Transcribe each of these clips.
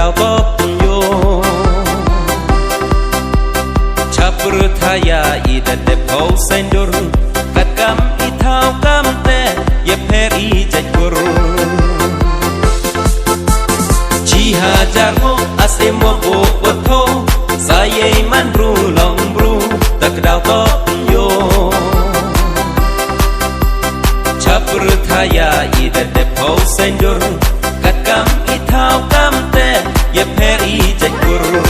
đào bóp nhô chắp rư thaya y đợt đẹp hậu sen đôi cắt cam y thao cam te yep heri chạy guru chi ha jarmo asemo bo otho saye man bru long bru tak đào bóp nhô chắp rư thaya y đợt đẹp hậu sen đôi cắt cam y thao cam te yep heri chạy guru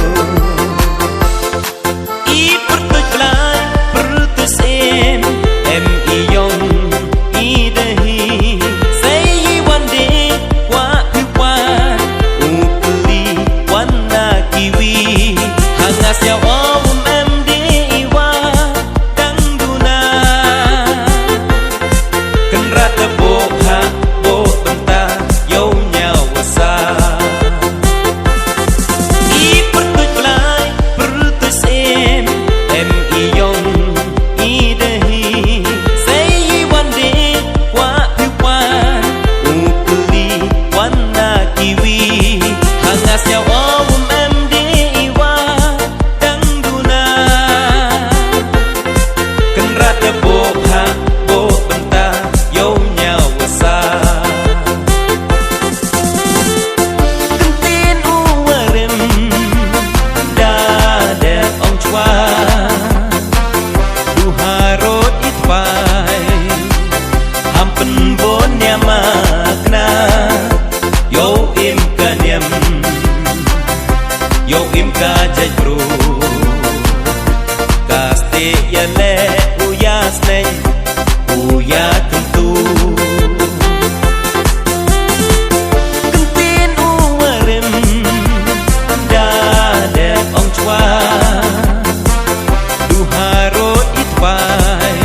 Yo im ka jai bro kaste ya le uya snei uya tentu kentin uwarem da de ong chwa du haro itpai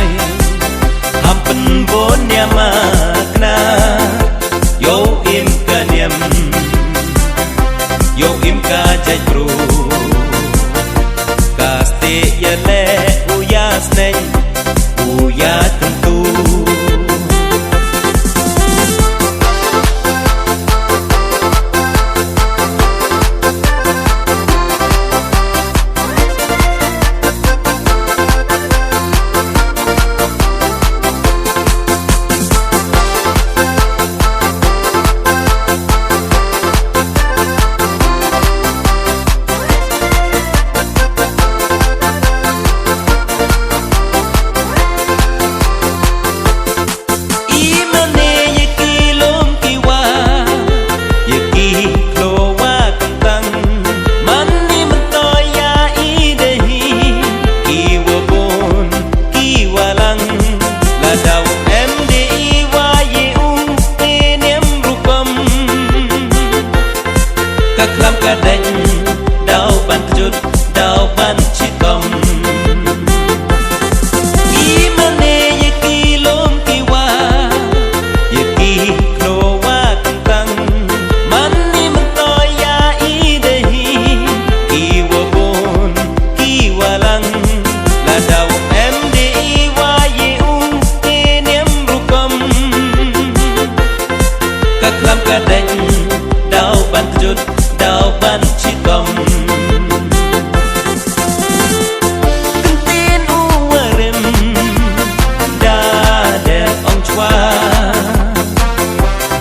hampen bon ya makna yo im ka niam yo im ka jai bro kaste ya le uya snei uya tentu đau ban chút đau ban chỉ cầm ý mane ye ki lom ki wa ye ki klo wa tăng man ni man to ya i de hi ki wa bon ki wa lang la đau em de i wa ye u ke niam ru cầm các lam ka đành đau ban chút đau ban chỉ cầm kentin uwarem da de ong chwa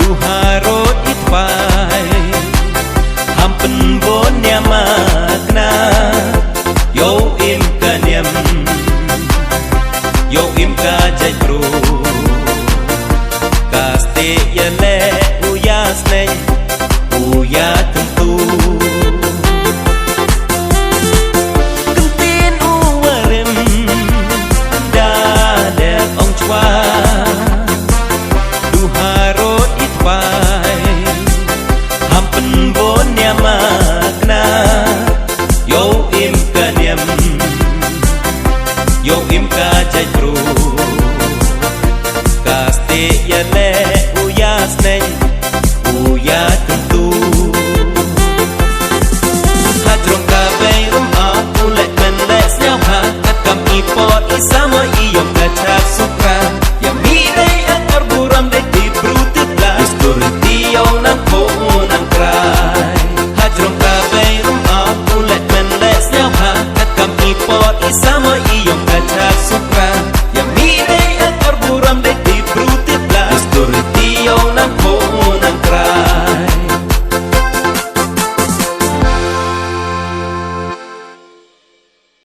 du haro itpai hampen bon ya makna yo im ka niam yo im ka jai bro kaste ya le uya snei uya tentu kentin uwarem da de ong chwa du haro itpai hampen bon ya makna yo im ka niam yo im ka jai bro kaste ya le uya snei